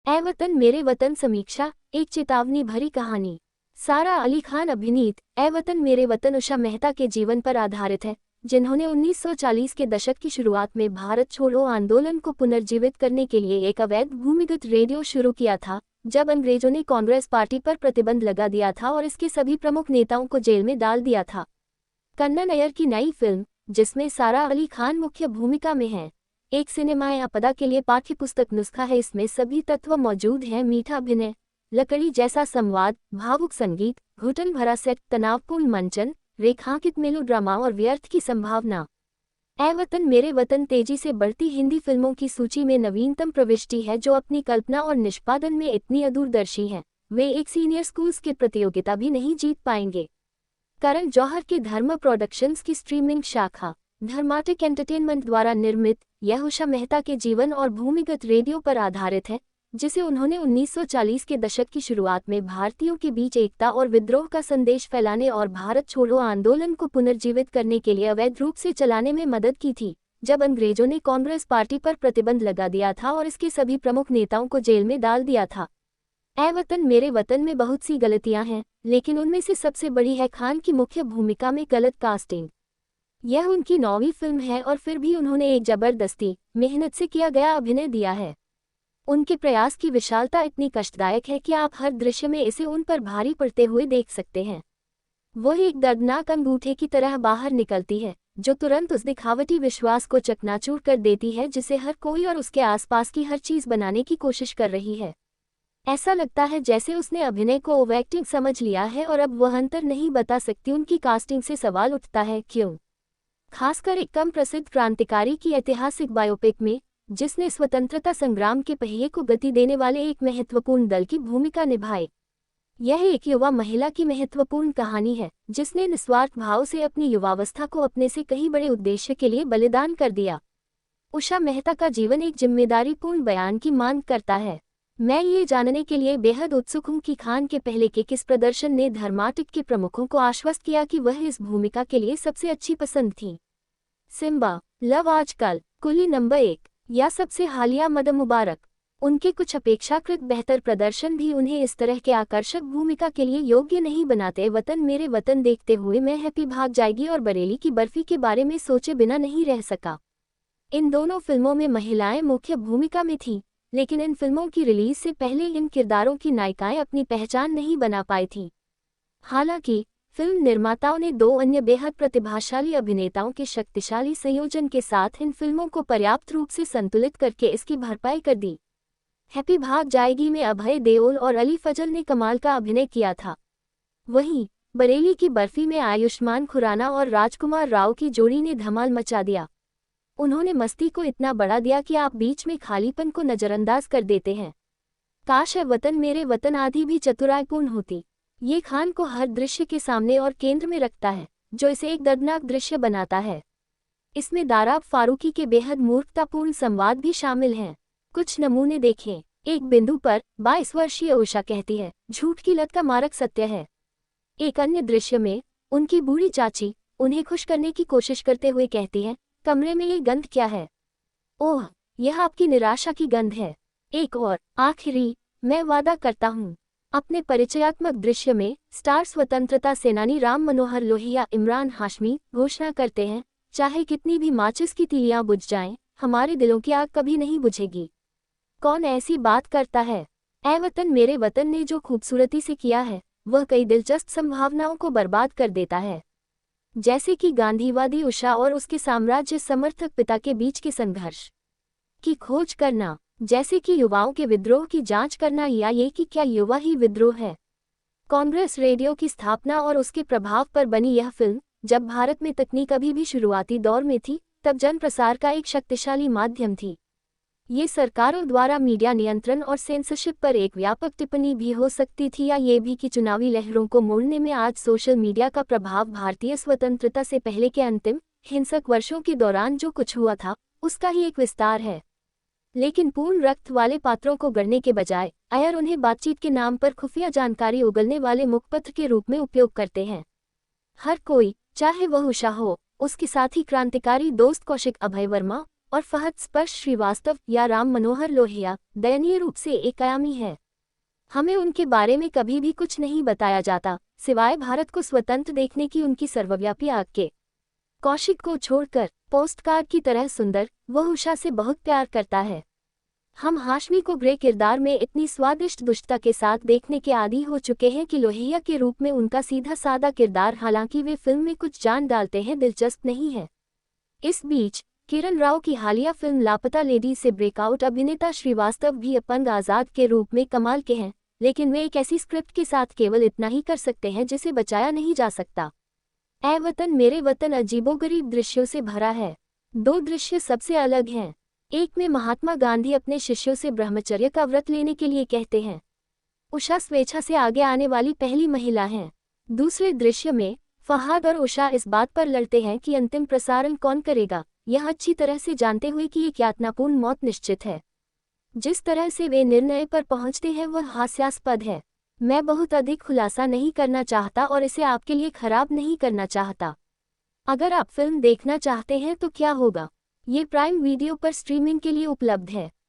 ए वतन मेरे वतन समीक्षा, एक चेतावनी भरी कहानी। सारा अली खान अभिनीत ए वतन मेरे वतन उषा मेहता के जीवन पर आधारित है, जिन्होंने 1940 के दशक की शुरुआत में भारत छोड़ो आंदोलन को पुनर्जीवित करने के लिए एक अवैध भूमिगत रेडियो शुरू किया था, जब अंग्रेजों ने कांग्रेस पार्टी पर प्रतिबंध लगा दिया था और इसके सभी प्रमुख नेताओं को जेल में डाल दिया था। कन्नन अय्यर की नई फिल्म, जिसमें सारा अली खान मुख्य भूमिका में है, एक सिनेमा आपदा के लिए पाठ्यपुस्तक नुस्खा है। इसमें सभी तत्व मौजूद हैं: मीठा अभिनय, लकड़ी जैसा संवाद, भावुक संगीत, घुटन भरा सेट, तनावपूर्ण मंचन, रेखांकित मेलोड्रामा और व्यर्थ की संभावना। ए वतन मेरे वतन तेजी से बढ़ती हिंदी फिल्मों की सूची में नवीनतम प्रविष्टि है, जो अपनी कल्पना और निष्पादन में इतनी अदूरदर्शी हैं, वे एक सीनियर स्कूल्स की प्रतियोगिता भी नहीं जीत पाएंगे। करण जौहर के धर्म प्रोडक्शंस की स्ट्रीमिंग शाखा धर्माटिक एंटरटेनमेंट द्वारा निर्मित यह उषा मेहता के जीवन और भूमिगत रेडियो पर आधारित है, जिसे उन्होंने 1940 के दशक की शुरुआत में भारतीयों के बीच एकता और विद्रोह का संदेश फैलाने और भारत छोड़ो आंदोलन को पुनर्जीवित करने के लिए अवैध रूप से चलाने में मदद की थी, जब अंग्रेजों ने कांग्रेस पार्टी पर प्रतिबंध लगा दिया था और इसके सभी प्रमुख नेताओं को जेल में डाल दिया था। ए वतन मेरे वतन में बहुत सी गलतियां हैं, लेकिन उनमें से सबसे बड़ी है खान की मुख्य भूमिका में गलत कास्टिंग। यह उनकी 9वीं फिल्म है और फिर भी उन्होंने एक जबरदस्ती मेहनत से किया गया अभिनय दिया है। उनके प्रयास की विशालता इतनी कष्टदायक है कि आप हर दृश्य में इसे उन पर भारी पड़ते हुए देख सकते हैं। वह एक दर्दनाक अंगूठे की तरह बाहर निकलती है, जो तुरंत उस दिखावटी विश्वास को चकनाचूर कर देती है जिसे हर कोई और उसके आसपास की हर चीज बनाने की कोशिश कर रही है। ऐसा लगता है जैसे उसने अभिनय को ओवरएक्टिंग समझ लिया है और अब वह अंतर नहीं बता सकती। उनकी कास्टिंग से सवाल उठता है, क्यों? खासकर एक कम प्रसिद्ध क्रांतिकारी की ऐतिहासिक बायोपिक में, जिसने स्वतंत्रता संग्राम के पहिए को गति देने वाले एक महत्वपूर्ण दल की भूमिका निभाई। यह एक युवा महिला की महत्वपूर्ण कहानी है, जिसने निस्वार्थ भाव से अपनी युवावस्था को अपने से कहीं बड़े उद्देश्य के लिए बलिदान कर दिया। उषा मेहता का जीवन एक जिम्मेदारीपूर्ण बयान की मांग करता है। मैं ये जानने के लिए बेहद उत्सुक हूं कि खान के पहले के किस प्रदर्शन ने धर्माटिक के प्रमुखों को आश्वस्त किया कि वह इस भूमिका के लिए सबसे अच्छी पसंद थी। सिम्बा, लव आजकल, कुली नंबर 1 या सबसे हालिया मदम मुबारक। उनके कुछ अपेक्षाकृत बेहतर प्रदर्शन भी उन्हें इस तरह के आकर्षक भूमिका के लिए योग्य नहीं बनाते। वतन मेरे वतन देखते हुए मैं हैप्पी भाग जाएगी और बरेली की बर्फी के बारे में सोचे बिना नहीं रह सका। इन दोनों फिल्मों में महिलाएं मुख्य भूमिका में थीं, लेकिन इन फिल्मों की रिलीज से पहले इन किरदारों की नायिकाएं अपनी पहचान नहीं बना पाई थीं। हालांकि फिल्म निर्माताओं ने 2 अन्य बेहद प्रतिभाशाली अभिनेताओं के शक्तिशाली संयोजन के साथ इन फिल्मों को पर्याप्त रूप से संतुलित करके इसकी भरपाई कर दी। हैप्पी भाग जाएगी में अभय देओल और अली फजल ने कमाल का अभिनय किया था। वहीं बरेली की बर्फी में आयुष्मान खुराना और राजकुमार राव की जोड़ी ने धमाल मचा दिया। उन्होंने मस्ती को इतना बढ़ा दिया कि आप बीच में खालीपन को नजरअंदाज कर देते हैं। काश वतन मेरे वतन आदि भी चतुराईपूर्ण होती। ये खान को हर दृश्य के सामने और केंद्र में रखता है, जो इसे एक दर्दनाक दृश्य बनाता है। इसमें दाराब फारूकी के बेहद मूर्खतापूर्ण संवाद भी शामिल हैं। कुछ नमूने देखें। एक बिंदु पर 22 वर्षीय उषा कहती है, झूठ की लत का मारक सत्य है। एक अन्य दृश्य में उनकी बूढ़ी चाची उन्हें खुश करने की कोशिश करते हुए कहती है, कमरे में ये गंध क्या है? ओह, यह आपकी निराशा की गंध है। एक और आखिरी, मैं वादा करता हूँ। अपने परिचयात्मक दृश्य में स्टार स्वतंत्रता सेनानी राम मनोहर लोहिया इमरान हाशमी घोषणा करते हैं, चाहे कितनी भी माचिस की तीलियां बुझ जाएं, हमारे दिलों की आग कभी नहीं बुझेगी। कौन ऐसी बात करता है? ए वतन मेरे वतन ने जो खूबसूरती से किया है, वह कई दिलचस्प संभावनाओं को बर्बाद कर देता है, जैसे कि गांधीवादी उषा और उसके साम्राज्य समर्थक पिता के बीच के संघर्ष की खोज करना, जैसे कि युवाओं के विद्रोह की जांच करना, या ये कि क्या युवा ही विद्रोह है। कांग्रेस रेडियो की स्थापना और उसके प्रभाव पर बनी यह फिल्म, जब भारत में तकनीक अभी भी शुरुआती दौर में थी, तब जनप्रसार का एक शक्तिशाली माध्यम थी। ये सरकारों द्वारा मीडिया नियंत्रण और सेंसरशिप पर एक व्यापक टिप्पणी भी हो सकती थी, या ये भी कि चुनावी लहरों को मोड़ने में आज सोशल मीडिया का प्रभाव भारतीय स्वतंत्रता से पहले के अंतिम हिंसक वर्षों के दौरान जो कुछ हुआ था, उसका ही एक विस्तार है। लेकिन पूर्ण रक्त वाले पात्रों को गढ़ने के बजाय अय्यर उन्हें बातचीत के नाम पर खुफिया जानकारी उगलने वाले मुखपत्र के रूप में उपयोग करते हैं। हर कोई, चाहे वह उषा हो, उसके साथी क्रांतिकारी दोस्त कौशिक अभय वर्मा, और फहद स्पर्श श्रीवास्तव या राम मनोहर लोहिया दयनीय रूप से एकआयामी है। हमें उनके बारे में कभी भी कुछ नहीं बताया जाता, सिवाय भारत को स्वतंत्र देखने की उनकी सर्वव्यापी आग के। कौशिक को छोड़कर पोस्टकार्ड की तरह सुंदर, वह उषा से बहुत प्यार करता है। हम हाशमी को ग्रे किरदार में इतनी स्वादिष्ट दुष्टता के साथ देखने के आदी हो चुके हैं कि लोहिया के रूप में उनका सीधा सादा किरदार, हालांकि वे फिल्म में कुछ जान डालते हैं, दिलचस्प नहीं है। इस बीच किरण राव की हालिया फिल्म लापता लेडी से ब्रेकआउट अभिनेता श्रीवास्तव भी अपंग आजाद के रूप में कमाल के हैं, लेकिन वे एक ऐसी स्क्रिप्ट के साथ केवल इतना ही कर सकते हैं जिसे बचाया नहीं जा सकता। ऐ वतन मेरे वतन अजीबोगरीब दृश्यों से भरा है। दो दृश्य सबसे अलग हैं। एक में महात्मा गांधी अपने शिष्यों से ब्रह्मचर्य का व्रत लेने के लिए कहते हैं। उषा स्वेच्छा से आगे आने वाली पहली महिला हैं। दूसरे दृश्य में फहाद और उषा इस बात पर लड़ते हैं कि अंतिम प्रसारण कौन करेगा, यह अच्छी तरह से जानते हुए कि एक यातनापूर्ण मौत निश्चित है। जिस तरह से वे निर्णय पर पहुंचते हैं वह हास्यास्पद है। मैं बहुत अधिक खुलासा नहीं करना चाहता और इसे आपके लिए खराब नहीं करना चाहता। अगर आप फिल्म देखना चाहते हैं तो क्या होगा? ये प्राइम वीडियो पर स्ट्रीमिंग के लिए उपलब्ध है।